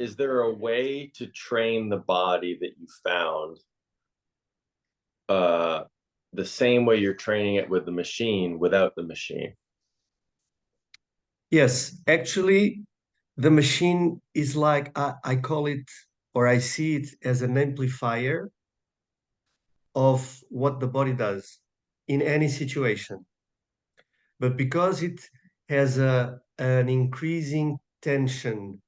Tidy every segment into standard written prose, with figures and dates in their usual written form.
is there a way to train the body that you found the same way you're training it with the machine without the machine? Yes, actually, the machine is like I call it, or I see it as an amplifier of what the body does in any situation. But because it has an increasing tension,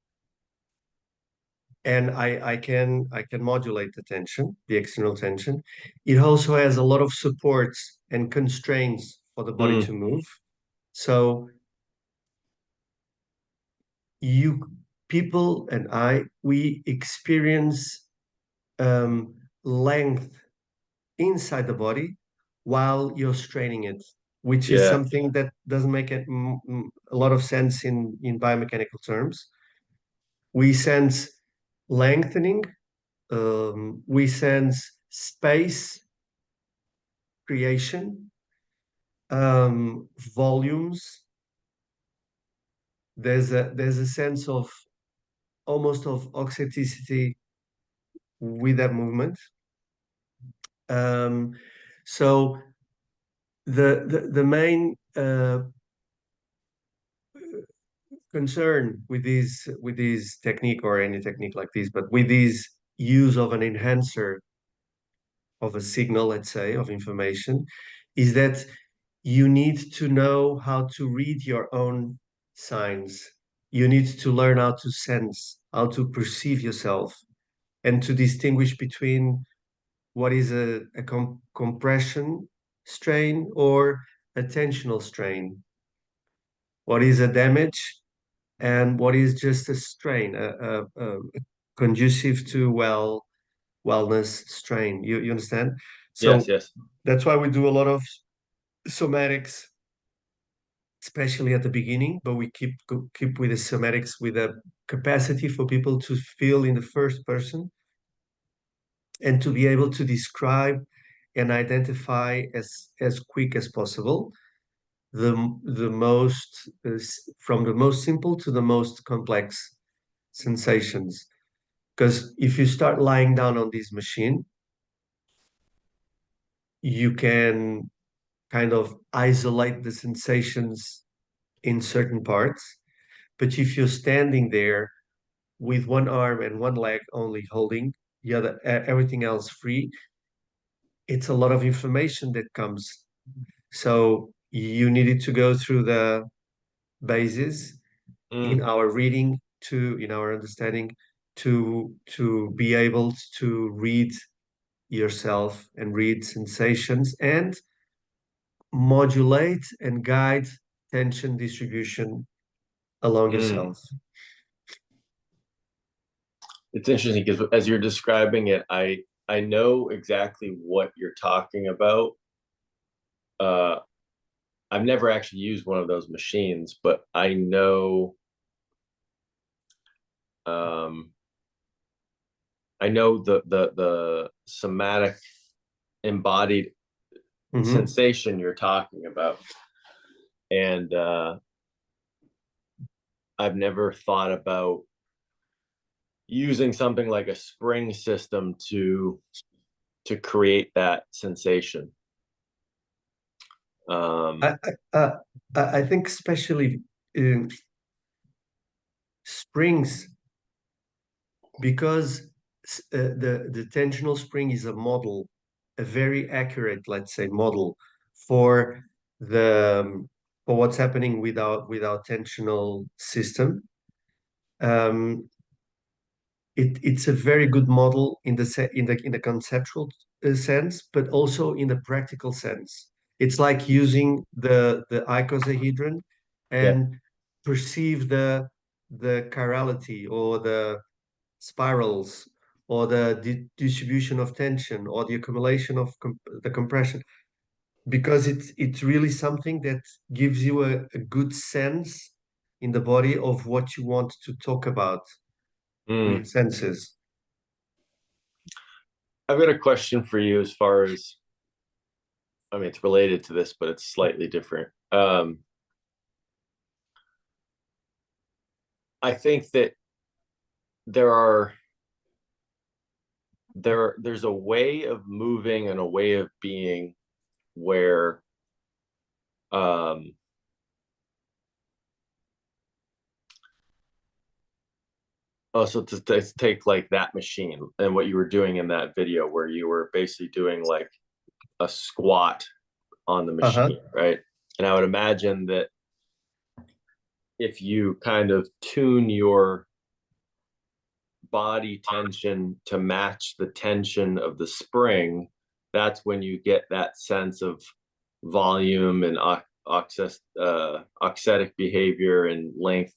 and I can modulate the tension, the external tension, it also has a lot of supports and constraints for the body to Mm, move. So you people and we experience length inside the body while you're straining it, which is yeah. something that doesn't make a lot of sense in biomechanical terms. We sense lengthening, we sense space creation, volumes. There's a sense of almost of auxeticity with that movement. Um, so the main concern with this technique or any technique like this, but with this use of an enhancer of a signal, let's say, of information, is that you need to know how to read your own signs. You need to learn how to sense, how to perceive yourself, and to distinguish between what is a compression strain or a tensional strain, what is a damage and what is just a strain, a conducive to wellness strain. You understand? Yes, So yes. that's why we do a lot of somatics, especially at the beginning, but we keep with the somatics with a capacity for people to feel in the first person and to be able to describe and identify as quick as possible the most from the most simple to the most complex sensations. Because if you start lying down on this machine, you can kind of isolate the sensations in certain parts. But if you're standing there with one arm and one leg only holding the other, everything else free, it's a lot of information that comes. So you needed to go through the bases in Mm, our reading to in our understanding to be able to read yourself and read sensations and modulate and guide tension distribution along mm. yourself. It's interesting because as you're describing it, I know exactly what you're talking about. Uh, I've never actually used one of those machines, but um, I know the somatic embodied Hmm. sensation you're talking about, and I've never thought about using something like a spring system to create that sensation. I, Um, I, uh, I think especially in springs, because the tensional spring is a model, a very accurate, let's say, model for the for what's happening with our tensional system. Um, it's a very good model in the conceptual sense, but also in the practical sense. It's like using the icosahedron yeah. and perceive the chirality or the spirals or the distribution of tension or the accumulation of the compression, because it's really something that gives you a good sense in the body of what you want to talk about with your Mm. senses. I've got a question for you as far as, I mean, it's related to this, but it's slightly different. I think that there are there's a way of moving and a way of being where um also to take like that machine and what you were doing in that video where you were basically doing like a squat on the Uh-huh. machine, right? And I would imagine that if you kind of tune your body tension to match the tension of the spring, that's when you get that sense of volume and auxetic behavior and length.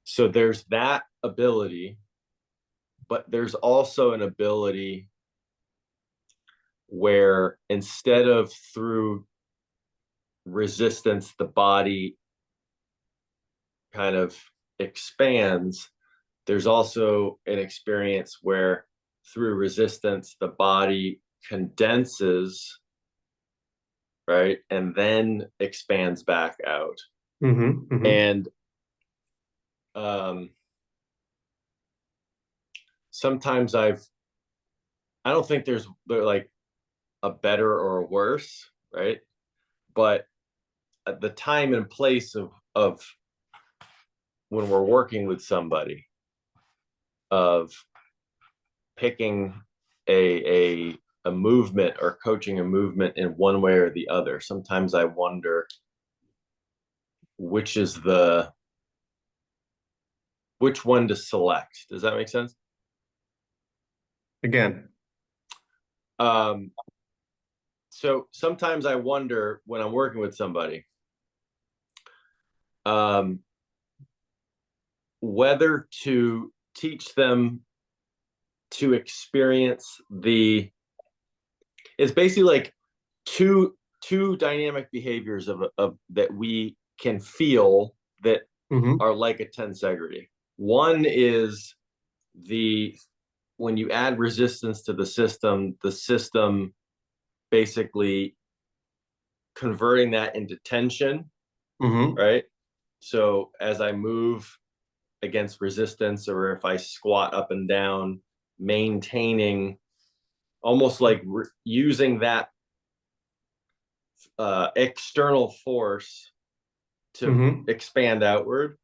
So there's that ability, but there's also an ability where instead of through resistance, the body kind of expands. There's also an experience where through resistance, the body condenses, right? And then expands back out. Mm-hmm. Mm-hmm. And um, sometimes I don't think there's like a better or a worse, right? But at the time and place of when we're working with somebody, of picking a movement or coaching a movement in one way or the other. Sometimes I wonder which is the which one to select. Does that make sense? Again, Um, so sometimes I wonder when I'm working with somebody, um, whether to teach them to experience the it's basically like two dynamic behaviors of that we can feel that mm-hmm. are like a tensegrity. One is the when you add resistance to the system basically converting that into tension, Mm-hmm. right? So as I move against resistance or if I squat up and down, maintaining almost like using that external force to Mm-hmm. expand outward,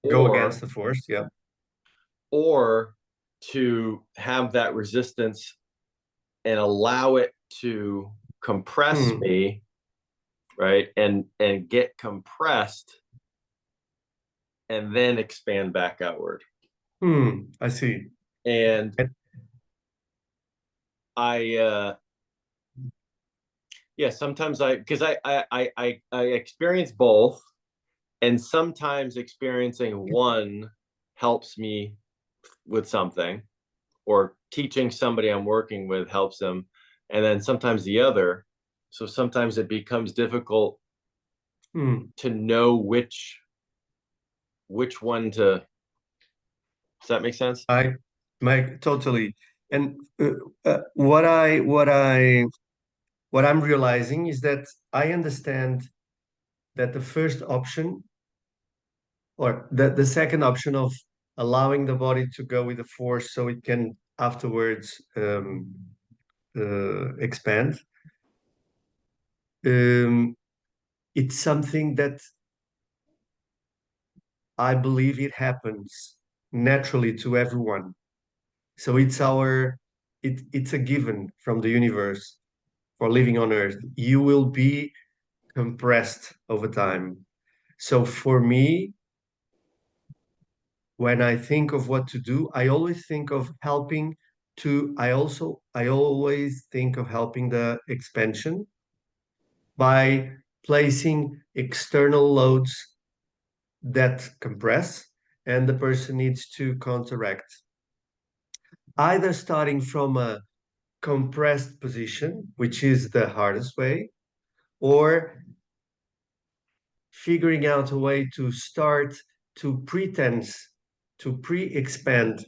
Go against or the force, yeah. or to have that resistance and allow it to compress Hmm. me, right? And get compressed and then expand back outward. Hmm. I see. And And I yeah, sometimes I because I experience both, and sometimes experiencing one helps me with something, or teaching somebody I'm working with helps them, and then sometimes the other. So sometimes it becomes difficult hmm. to know which one to. Does that make sense? I Mike, totally. And what I'm realizing is that I understand that the first option or the second option of allowing the body to go with the force so it can afterwards expand, um, it's something that I believe it happens naturally to everyone. So it's a given from the universe for living on Earth. You will be compressed over time. So for me, when I think of what to do, I always think of helping I always think of helping the expansion by placing external loads that compress and the person needs to counteract. Either starting from a compressed position, which is the hardest way, or figuring out a way to start to pretense, to pre-expand,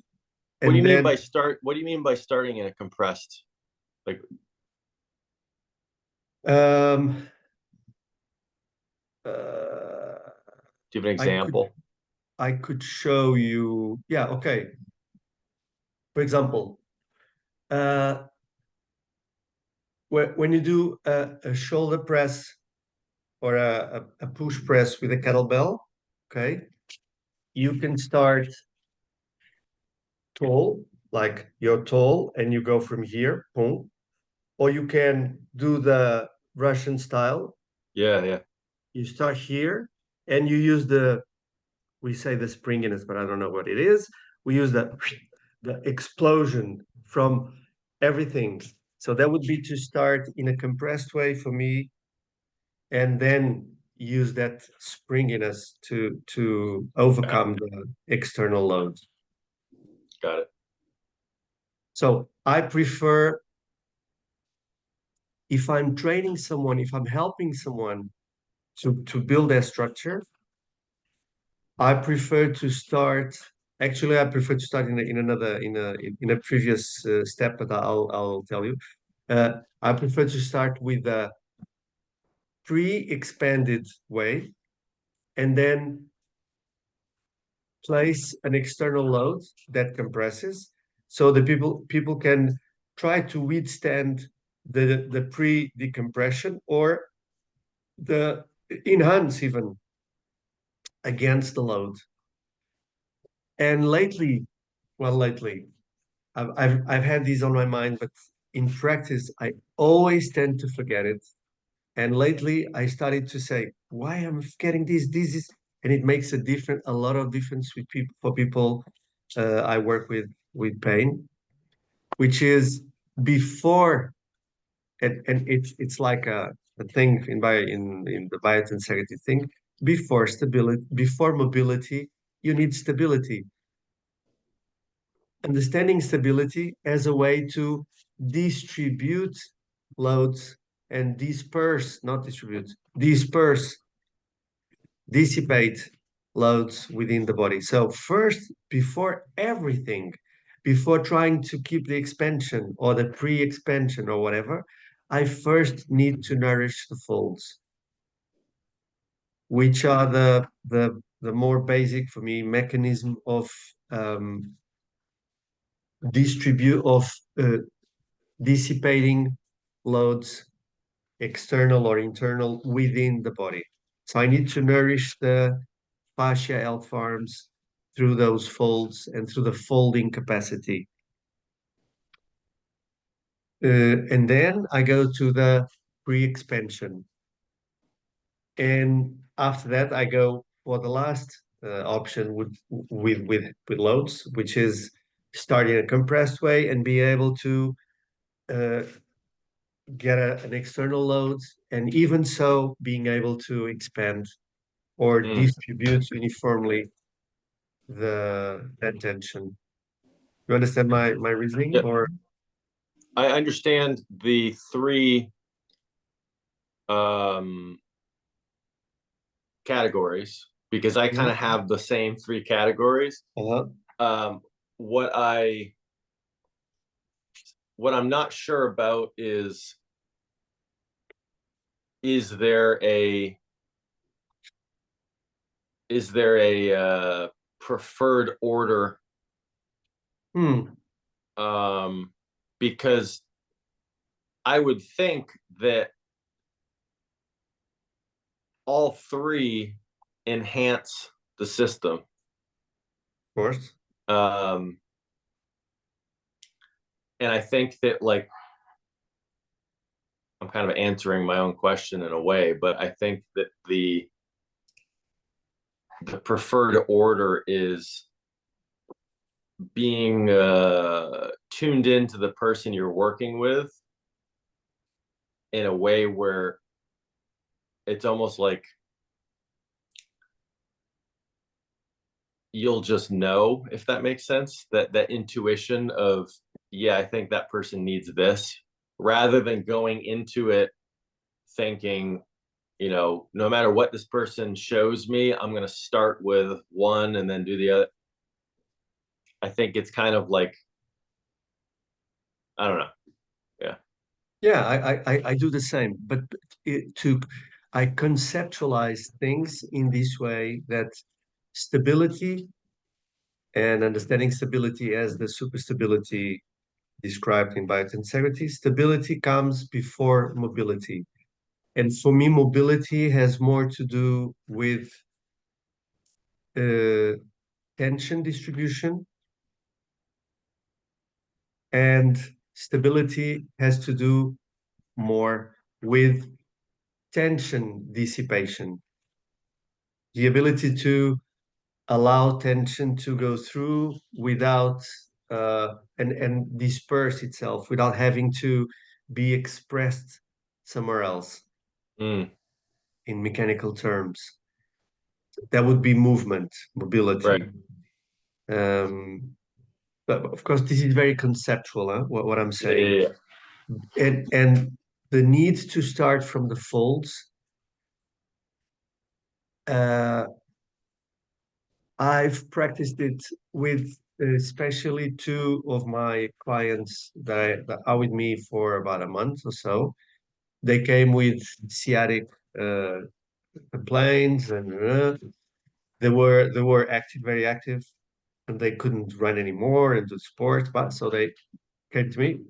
What do you and mean then by start? What do you mean by starting in a compressed? Like, um, uh, do you have an I could example? I could show you. Yeah, okay. For example, uh, when you do a shoulder press or a push press with a kettlebell, okay, you can start tall, like you're tall, and you go from here, boom. Or you can do the Russian style. Yeah, yeah. You start here, and you use the, we say the springiness, but I don't know what it is. We use the explosion from everything. So that would be to start in a compressed way for me, and then use that springiness to overcome the external loads. Got it. So I prefer, if I'm training someone, if I'm helping someone to build their structure, I prefer to start. Actually, I prefer to start in another in a previous step, but I'll tell you. I prefer to start with a pre-expanded way, and then place an external load that compresses, so the people can try to withstand the pre-decompression, or the enhance even against the load. And lately, well, lately, I've had these on my mind, but in practice, I always tend to forget it. And lately, I started to say, "Why am I forgetting this? This is," and it makes a lot of difference with people for people I work with pain, which is before, and it's like a thing in the biotensegrity thing. Before stability, before mobility, you need stability. Understanding stability as a way to distribute loads and disperse, not distribute, disperse, dissipate loads within the body. So first, before everything, before trying to keep the expansion or the pre-expansion or whatever, I first need to nourish the folds, which are the more basic for me mechanism of um, distribute of uh, dissipating loads, external or internal, within the body. So I need to nourish the fascia L-farms through those folds and through the folding capacity. And then I go to the pre-expansion. And after that, I go for the last option with loads, which is start in a compressed way and be able to uh, get an external load, and even so being able to expand or Mm. distribute uniformly that tension. You understand my reasoning? Yeah, Or I understand the three um categories because I kind yeah. of have the same three categories. Uh-huh. Um, what I what I'm not sure about is there a is there a preferred order? Hmm. Um, because I would think that all three enhance the system. Of course. Um, and I think that like I'm kind of answering my own question in a way, but I think that the preferred order is being tuned into the person you're working with in a way where it's almost like you'll just know, if that makes sense, that intuition of, yeah, I think that person needs this, rather than going into it thinking, no matter what this person shows me, I'm going to start with one and then do the other. I think it's kind of like, I don't know. Yeah. Yeah, I do the same, but I conceptualize things in this way that stability and understanding stability as the superstability described in biointegrity. Stability comes before mobility. And for me, mobility has more to do with uh, tension distribution, and stability has to do more with tension dissipation, the ability to allow tension to go through without and disperse itself without having to be expressed somewhere else Mm, in mechanical terms. That would be movement, right. mobility. Um, but of course, this is very conceptual, huh, what I'm Yeah, saying. yeah, yeah. And the need to start from the folds. Uh, I've practiced it with especially two of my clients that are with me for about a month or so. They came with sciatic uh, complaints, and they were active, very active, and they couldn't run anymore and do sports. But so they came to me,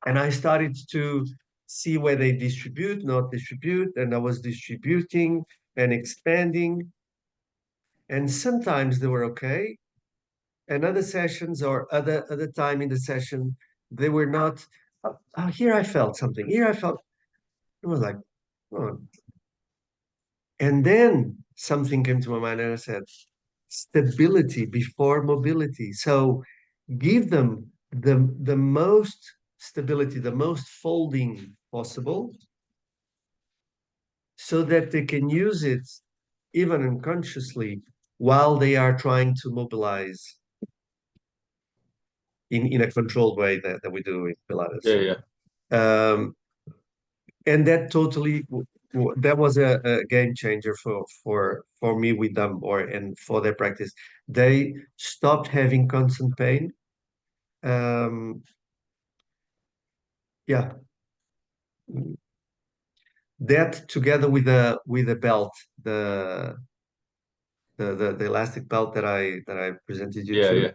and I started to see where they distribute, not distribute, and I was distributing and expanding, and sometimes they were okay, and other sessions or other time in the session they were not. Here I felt something, here I felt, it was like, oh. And then something came to my mind and I said, stability before mobility. So give them the most stability, the most folding possible, so that they can use it even unconsciously while they are trying to mobilize in a controlled way that we do in Yeah, Pilates. yeah. And that totally that was a game changer for me with them, or and for their practice. They stopped having constant pain. Um, yeah, that together with the belt, the the elastic belt that I presented you Yeah, to. yeah.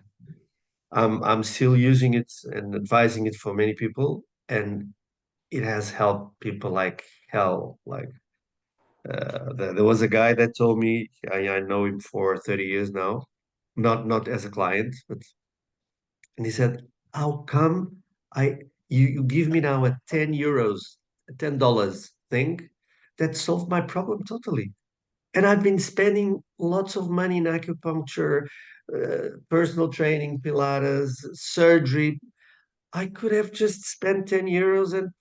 I'm still using it and advising it for many people, and it has helped people like hell. Like there was a guy that told me, I know him for 30 years now, not as a client, but and he said, "How come I you give me now a 10 euros, a $10 thing that solved my problem totally? And I've been spending lots of money in acupuncture, personal training, Pilates, surgery. I could have just spent 10 euros and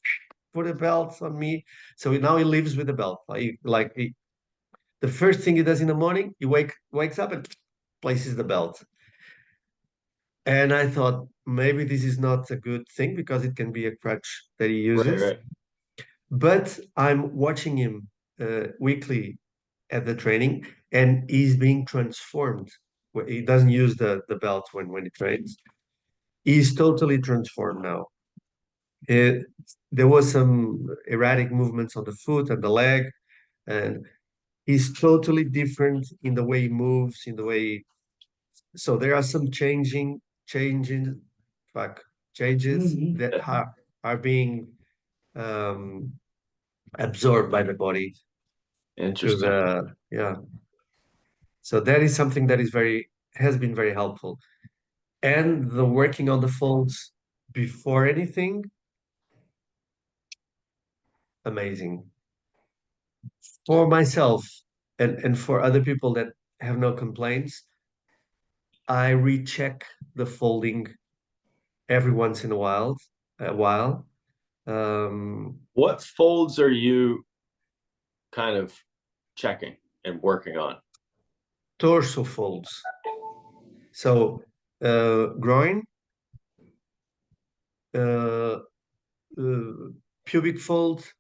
put a belt on me." So now he lives with a belt. The first thing he does in the morning, he wakes up and places the belt. And I thought maybe this is not a good thing because it can be a crutch that he Right, uses. right. But I'm watching him weekly at the training, and he's being transformed. He doesn't use the belt when he trains. He's totally transformed now. It, there was some erratic movements on the foot and the leg, and he's totally different in the way he moves, in the way. So there are some changing, fuck, changes that Yeah. are being um, absorbed by the body through Interesting. the, yeah. So that is something that is very has been very helpful. And the working on the folds before anything, amazing. For myself and for other people that have no complaints, I recheck the folding every once in a while. Um, What folds are you kind of checking and working on? Torso folds. So groin, uh, uh, pubic fold,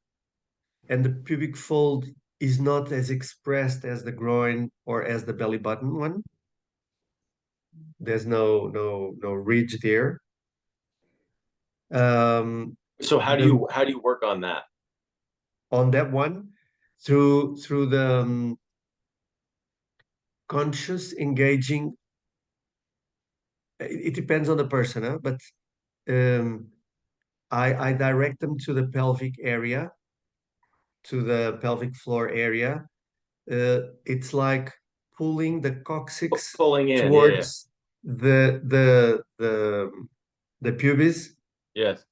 and the pubic fold is not as expressed as the groin or as the belly button one. There's no ridge there. Um, So the how do you work on that? On that one, through the conscious, engaging. It depends on the person, huh? But um, I direct them to the pelvic area, to the pelvic floor area. It's like pulling the coccyx Pulling in, yeah, yeah, towards the pubis yes,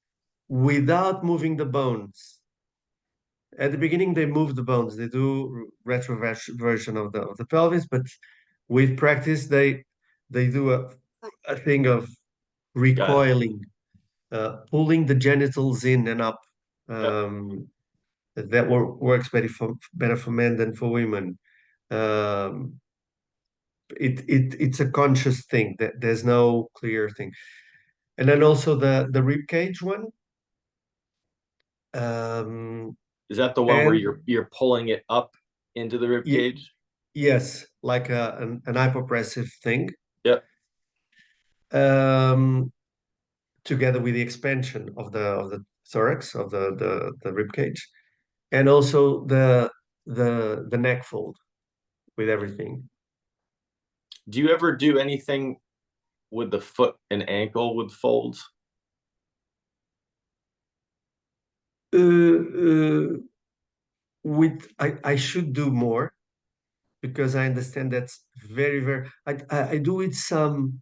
without moving the bones. At the beginning, they move the bones. They do retroversion of the pelvis, but with practice, they do a thing of got it. recoiling, pulling the genitals in and up. Yep. That works better for men than for women. Um, it's a conscious thing. That there's no clear thing. And then also the rib cage one. Um, Is that the one where and you're pulling it up into the rib y cage? yes, like an hypopressive thing. Yep. Um, together with the expansion of the thorax of the rib cage, and also the neck fold with everything. Do you ever do anything with the foot and ankle with folds? Uh, I should do more because I understand that's very I do it some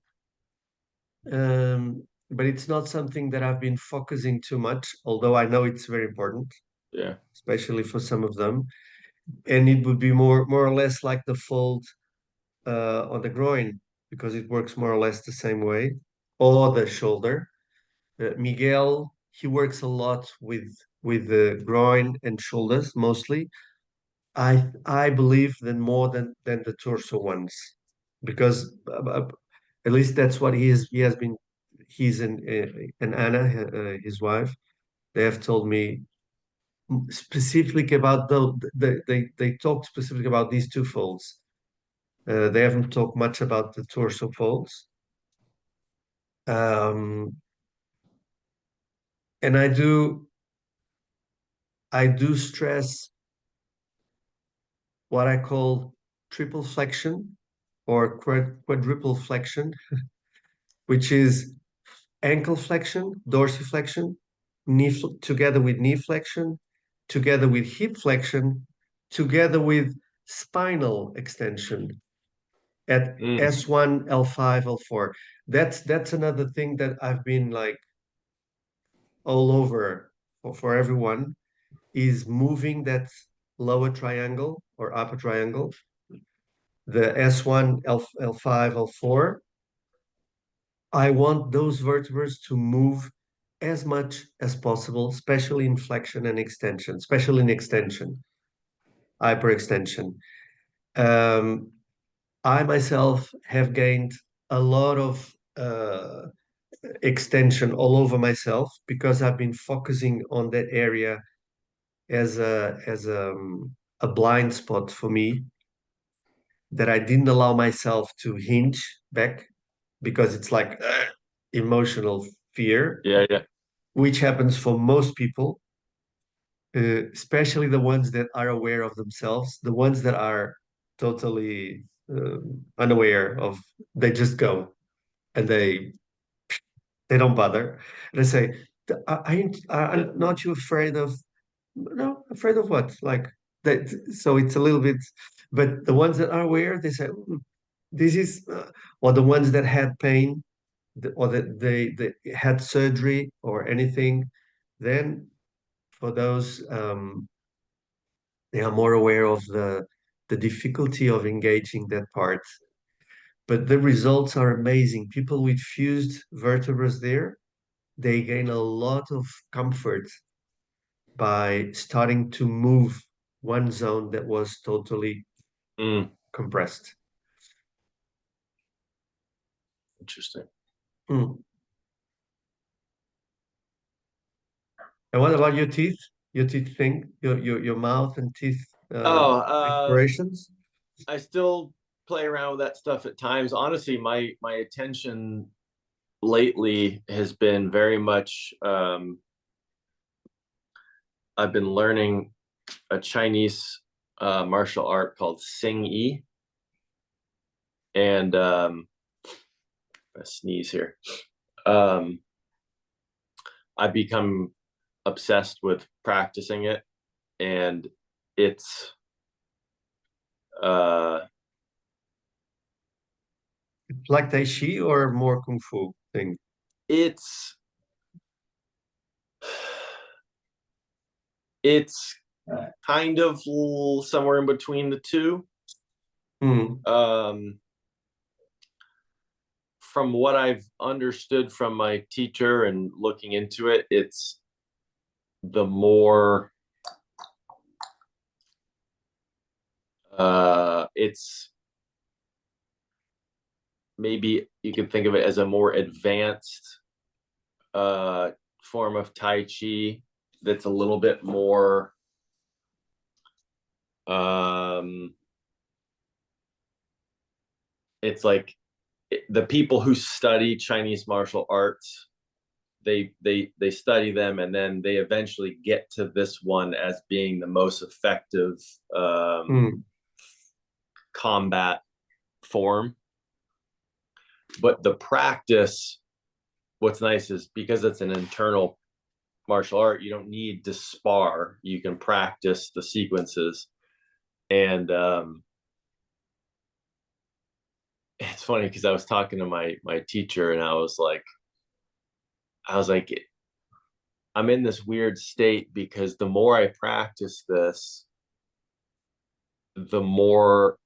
but it's not something that I've been focusing too much, although I know it's very important, Yeah. especially for some of them. And it would be more or less like the fold on the groin because it works more or less the same way, or the shoulder. Miguel, he works a lot with the groin and shoulders mostly. I believe that more than the torso ones, because at least that's what he has been. He's and Anna, his wife, they have told me specifically about they talked specifically about these two folds. They haven't talked much about the torso folds. Um, and I do stress what I call triple flexion or quadruple flexion, which is ankle flexion, dorsiflexion, together with knee flexion, together with hip flexion, together with spinal extension at Mm, S1, L5, L4. That's another thing that I've been like all over for everyone is moving that lower triangle or upper triangle, the S1, L5, L4. I want those vertebrae to move as much as possible, especially in flexion and extension, especially in extension, hyperextension. Um, I myself have gained a lot of extension all over myself because I've been focusing on that area as a blind spot for me that I didn't allow myself to hinge back because it's like emotional fear, yeah, yeah. which happens for most people, especially the ones that are aware of themselves, the ones that are totally unaware of, they just go and they don't bother. And I say, I'm not you afraid of, no, afraid of what? Like that. So it's a little bit, but the ones that are aware, they say, this is, or the ones that had pain, or that they had surgery or anything, then for those, they are more aware of the difficulty of engaging that part. But the results are amazing. People with fused vertebrae there, they gain a lot of comfort by starting to move one zone that was totally Mm, compressed. interesting. Mm. And what about your teeth? Your teeth thing, your mouth and teeth Oh, explorations? I still play around with that stuff at times. Honestly, my attention lately has been very much I've been learning a Chinese martial art called Sing Yi. And I sneeze here. Um, I become obsessed with practicing it, and it's uh Like Tai Chi or more Kung Fu thing? it's it's kind of somewhere in between the two. Hmm. Um, from what I've understood from my teacher and looking into it, the more it's maybe you could think of it as a more advanced uh form of Tai Chi that's a little bit more um it's like the people who study Chinese martial arts, they study them, and then they eventually get to this one as being the most effective Hmm. combat form. But the practice, what's nice is because it's an internal martial art, you don't need to spar. You can practice the sequences. And it's funny because I was talking to my teacher, and I was like, I'm in this weird state because the more I practice this, the more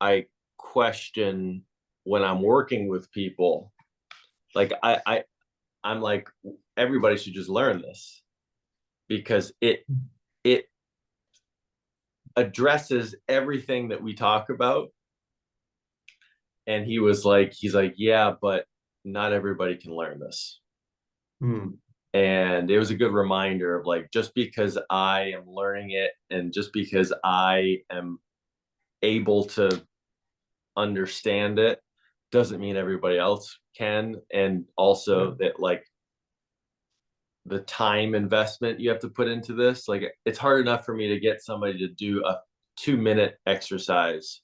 I question when I'm working with people. Like I'm like, everybody should just learn this because it addresses everything that we talk about. And he's like, yeah, but not everybody can learn this. Hmm. And it was a good reminder of like, just because I am learning it and just because I am able to understand it doesn't mean everybody else can. And Yeah. also that like the time investment you have to put into this, like it's hard enough for me to get somebody to do a 2 minute exercise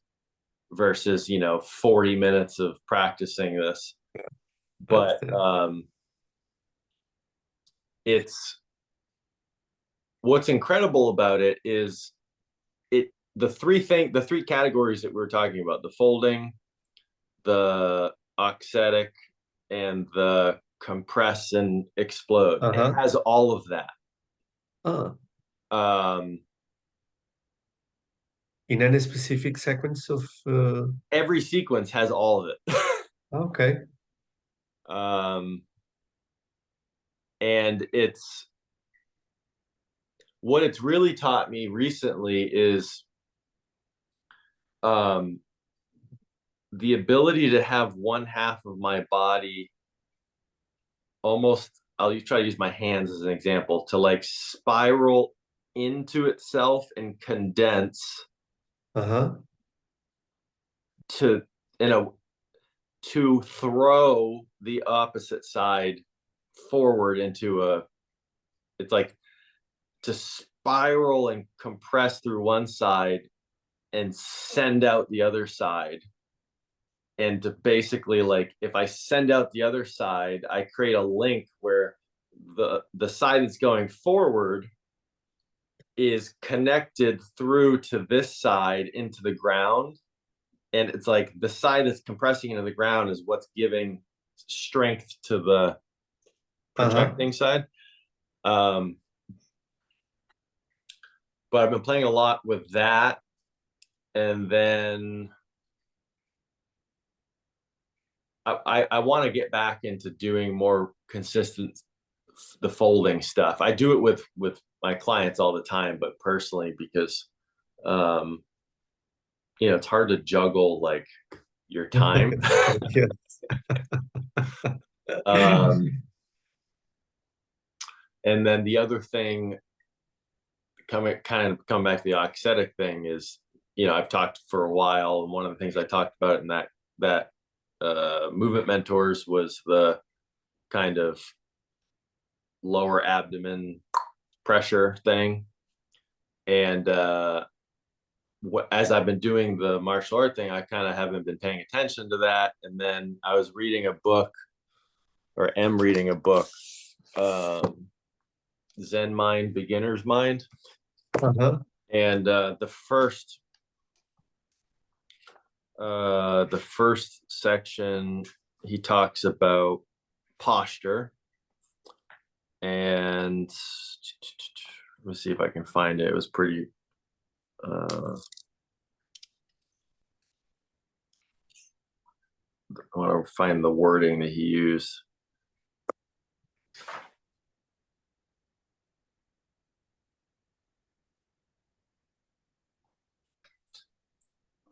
versus 40 minutes of practicing this. That's But the it's what's incredible about it is the three categories that we were talking about, the folding, the auxetic, and the compress and explode, it uh-huh. has all of that. Ah, um in any specific sequence of every sequence has all of it. okay. um and what it's really taught me recently is um the ability to have one half of my body almost, I'll try to use my hands as an example, to like spiral into itself and condense Uh-huh. to in a to throw the opposite side forward into a, it's like to spiral and compress through one side and send out the other side. And to basically, like, if I send out the other side, I create a link where the side that's going forward is connected through to this side into the ground. And it's like the side that's compressing into the ground is what's giving strength to the Uh-huh. projecting side. um but I've been playing a lot with that. And then I want to get back into doing more consistent the folding stuff. I do it with my clients all the time, but personally, because um it's hard to juggle like your time. Yes. um and then the other thing, come back to the auxetic thing, is I've talked for a while, and one of the things I talked about in that movement mentors was the kind of lower abdomen pressure thing. And as I've been doing the martial art thing, I kind of haven't been paying attention to that. And then I was reading a book, or am reading a book, um, Zen Mind, Beginner's Mind, Uh-huh. and the first section he talks about posture, and let me see if I can find it. It was pretty. I want to find the wording that he used.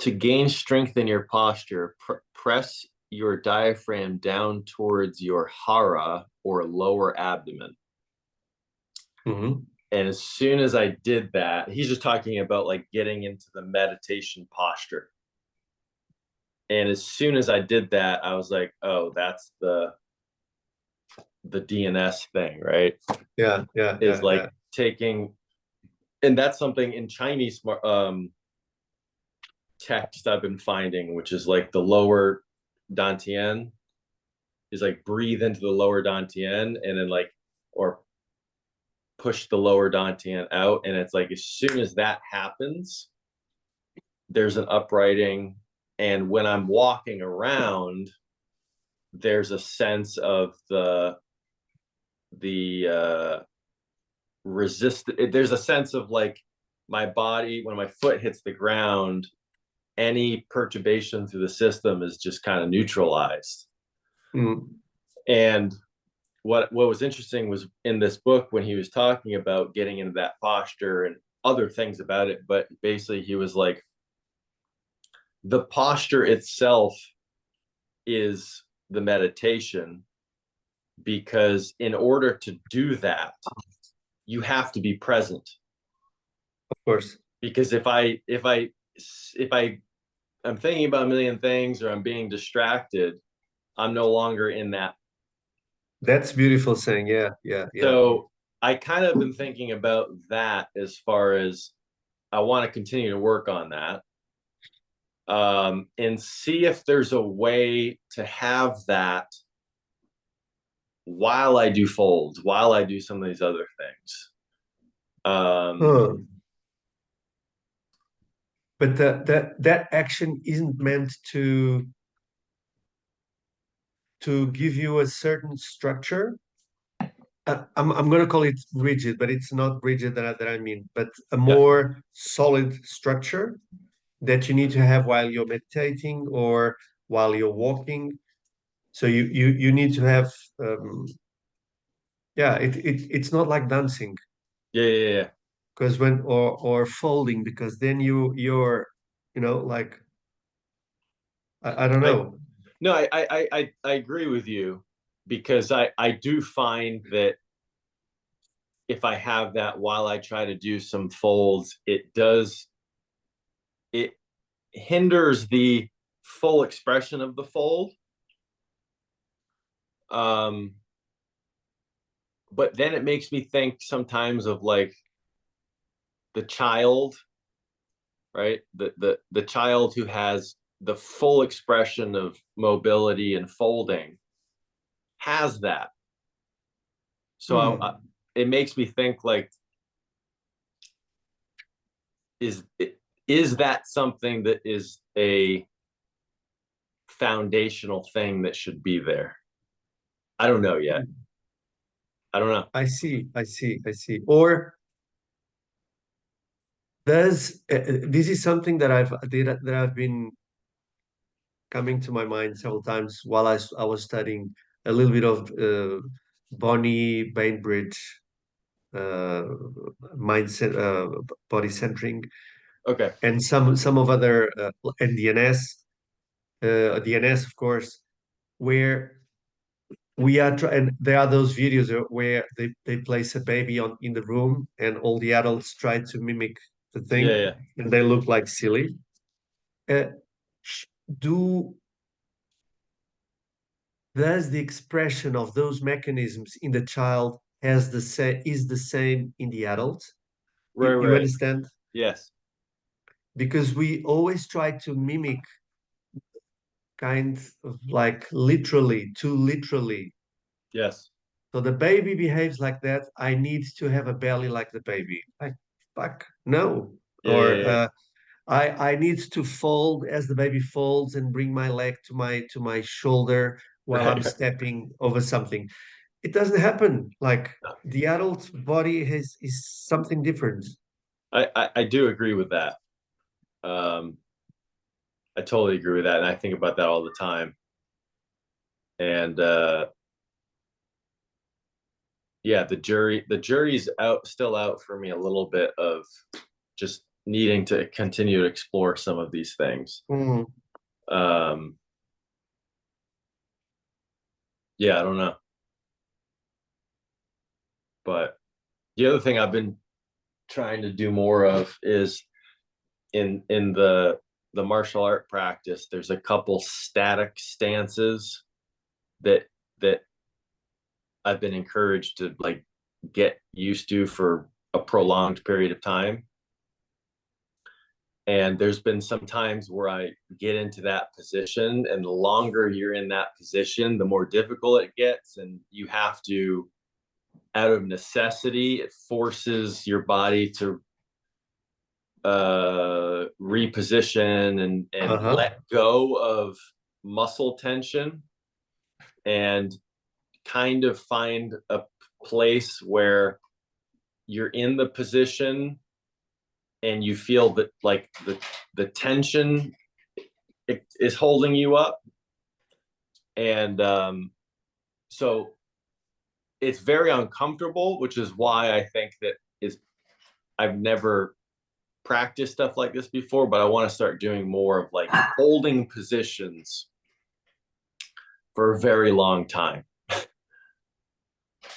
To gain strength in your posture, press your diaphragm down towards your hara, or lower abdomen. Mm-hmm. And as soon as I did that, he's just talking about like getting into the meditation posture. And as soon as I did that, I was like, oh, that's the DNS thing, right? Yeah, yeah, Is yeah, yeah. like taking, and that's something in Chinese text I've been finding, which is like the lower dantian, is like breathe into the lower dantian and then like, or push the lower dantian out. And it's like, as soon as that happens, there's an uprighting. And when I'm walking around, there's a sense of the resist. There's a sense of like my body, when my foot hits the ground, any perturbation through the system is just kind of neutralized. Mm. And what was interesting was in this book when he was talking about getting into that posture and other things about it, but basically he was like, the posture itself is the meditation, because in order to do that, you have to be present. Of course. Because if I I'm thinking about a million things, or I'm being distracted, I'm no longer in that. That's beautiful saying. Yeah, yeah, yeah. So I kind of been thinking about that, as far as I want to continue to work on that, and see if there's a way to have that while I do folds, while I do some of these other things. Huh. But that action isn't meant to give you a certain structure. I'm going to call it rigid, but it's not rigid that I mean, but a Yeah, more solid structure that you need to have while you're meditating or while you're walking. So you need to have yeah, it's not like dancing yeah, yeah, yeah. because when or folding because then you're like I don't I know. no, I agree with you, because I do find that if I have that while I try to do some folds, it hinders the full expression of the fold. Um, but then it makes me think sometimes of like the child, right? The child who has the full expression of mobility and folding has that. So Hmm. it makes me think like, is is that something that is a foundational thing that should be there? I don't know yet. I don't know. I see, I see, I see. Or does this is something that I've been coming to my mind several times while I was studying a little bit of Bonnie Bainbridge uh, mindset, body centering, Okay. and some of other and DNS, of course, where we are and there are those videos where they place a baby on in the room and all the adults try to mimic the Yeah, thing yeah. and they look like silly. Uh, do Does the expression of those mechanisms in the child has the same is the same in the adult? Right, You right. understand? Yes. because we always try to mimic kind of like literally, too literally. Yes. So the baby behaves like that. I need to have a belly like the baby. Like, fuck, no. Yeah, Or yeah, I need to fold as the baby folds and bring my leg to my shoulder while yeah. I'm stepping over something. It doesn't happen. Like the adult body has is something different. I do agree with that. Um, I totally agree with that, and I think about that all the time. And yeah, the jury's out, still out for me a little bit of just needing to continue to explore some of these things. Mm. Um, yeah, I don't know, but the other thing I've been trying to do more of is in the martial art practice. There's a couple static stances that that I've been encouraged to like get used to for a prolonged period of time. And there's been some times where I get into that position, and the longer you're in that position, the more difficult it gets. And you have to, out of necessity, it forces your body to reposition and Uh-huh. let go of muscle tension and kind of find a place where you're in the position and you feel that like the tension is holding you up. And so it's very uncomfortable, which is why I think that is I've never practiced stuff like this before, but I want to start doing more of like holding positions for a very long time.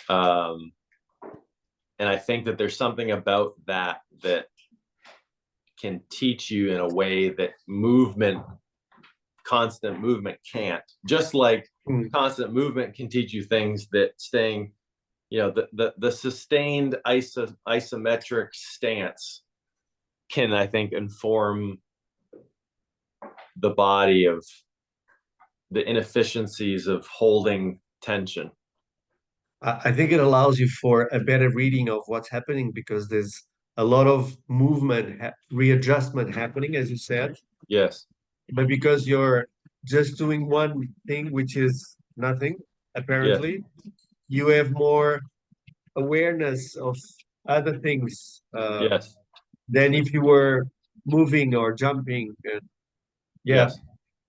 um, and I think that there's something about that that can teach you in a way that constant movement can't. Just like Mm. constant movement can teach you things that staying, the sustained isometric stance can, I think, inform the body of the inefficiencies of holding tension. I think it allows you for a better reading of what's happening because there's a lot of movement, readjustment happening, as you said. Yes. But because you're just doing one thing, which is nothing, Yes. apparently, you have more awareness of other things Yes. than if you were moving or jumping. And yeah, Yes.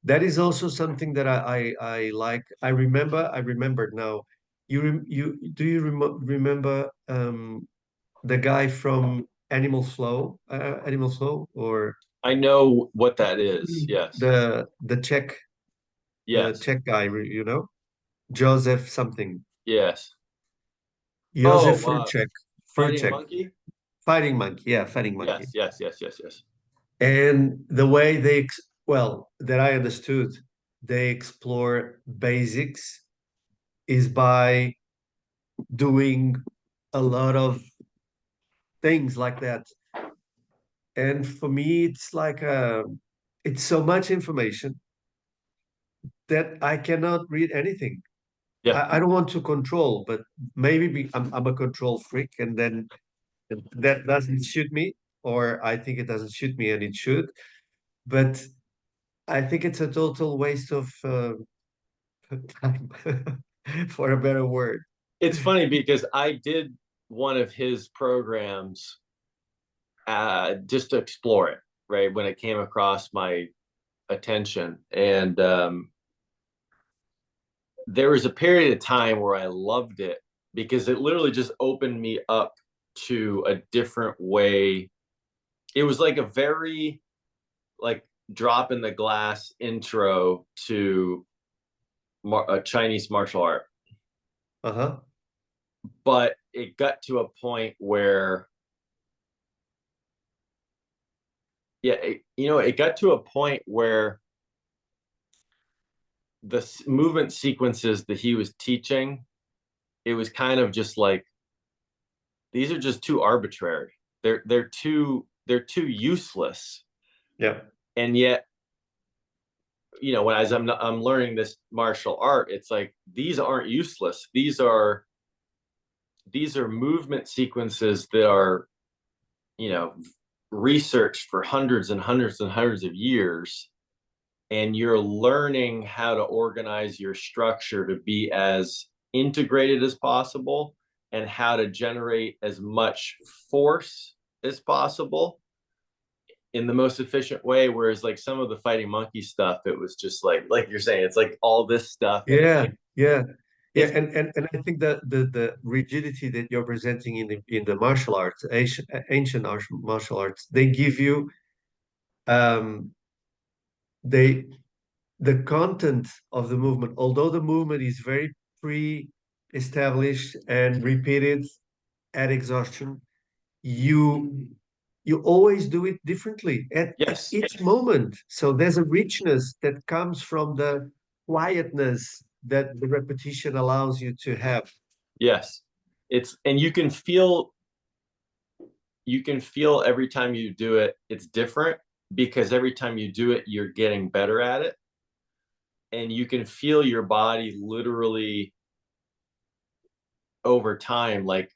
that is also something that I like. I remembered now. Remember the guy from Animal Flow, or I know what that is. Yes. the Yes. Czech guy, Joseph something, Yes. Joseph Oh, Fighting Fruchek, Monkey. Fighting Monkey, yeah, Fighting Monkey. Yes. Yes. Yes. Yes. Yes. And the way well, that I understood, they explore basics is by doing a lot of things like that. And for me, it's so much information that I cannot read anything. Yeah. I don't want to control, but maybe I'm a control freak, and then that doesn't suit me, or I think it doesn't suit me, and it should. But I think it's a total waste of time, for a better word. It's funny because I did one of his programs just to explore it, right? When it came across my attention. And there was a period of time where I loved it because it literally just opened me up to a different way. It was like a very like drop in the glass intro to a Chinese martial art. Uh-huh. But it got to a point where, yeah, it got to a point where the movement sequences that he was teaching, it was kind of just like these are just too arbitrary. They're too useless. Yeah. And yet, when as I'm learning this martial art, it's like these aren't useless. These are movement sequences that are, you know, researched for hundreds and hundreds and hundreds of years, and you're learning how to organize your structure to be as integrated as possible and how to generate as much force as possible in the most efficient way. Whereas like some of the fighting monkey stuff, it was just like you're saying, it's like all this stuff, and it's Yeah, like yeah, yeah, it's and I think that the rigidity that you're presenting in the martial arts, ancient martial arts, they give you um they the content of the movement, although the movement is very pre-established and repeated at exhaustion, you you always do it differently at yes, each moment. So there's a richness that comes from the quietness that the repetition allows you to have. yes, it's and you can feel every time you do it, it's different, because every time you do it, you're getting better at it, and you can feel your body literally over time, like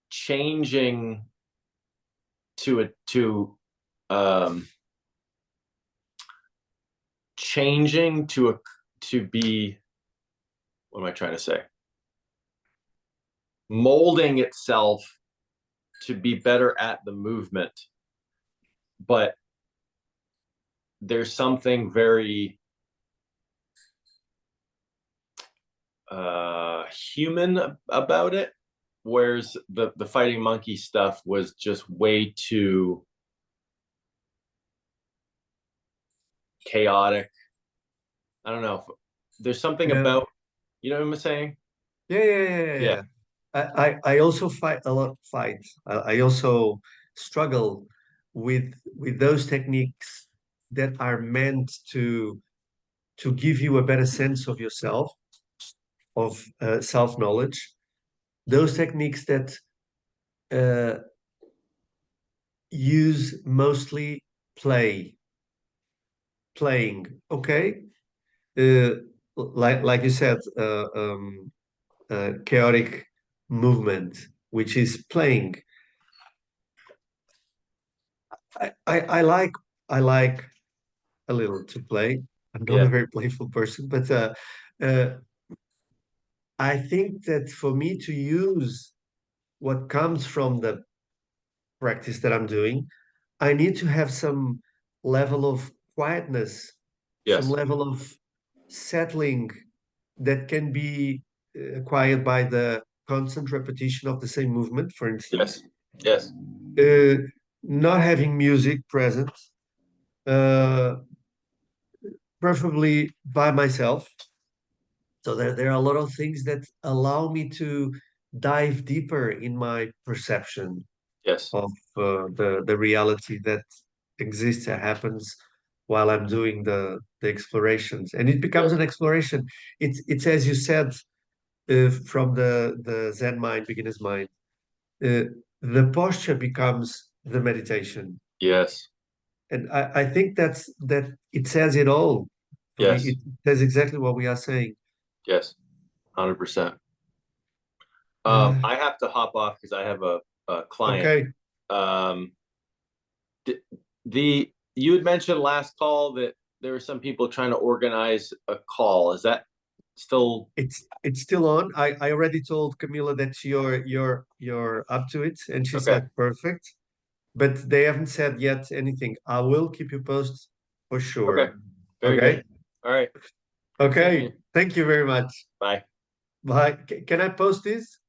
changing to um changing to be, what am I trying to say, molding itself to be better at the movement. But there's something very human about it, whereas the fighting monkey stuff was just way too chaotic. I don't know if there's something Yeah, about, you know what I'm saying? Yeah. yeah. I also I also struggle with those techniques that are meant to give you a better sense of yourself, of self-knowledge. Those techniques that uh, use mostly playing. Okay, uh, like you said, chaotic movement, which is playing. I like a little to play. I'm not a Yeah. very playful person, but uh, I think that for me to use what comes from the practice that I'm doing, I need to have some level of quietness, some Yes. level of settling that can be acquired by the constant repetition of the same movement, for Yes. instance. Yes. Uh, Not having music present, uh, preferably by myself. So there are a lot of things that allow me to dive deeper in my perception Yes. of the reality that exists and happens while I'm doing the explorations, and it becomes Yes. an exploration. It's as you said, from the Zen mind, beginner's mind. Uh, the posture becomes the meditation, Yes. and I think that it says it all. For me, Yes. it says exactly what we are saying. Yes. 100%. Uh, I have to hop off because I have a client. okay, Um, the you had mentioned last call that there were some people trying to organize a call. Is that still it's still on. I already told Camila that you're up to it, and she okay? said perfect. But they haven't said yet anything. I will keep you posted for Okay. sure. Very Okay. good. All right. Good seeing you. Okay. Thank you very much. Bye. Bye. Can I post this?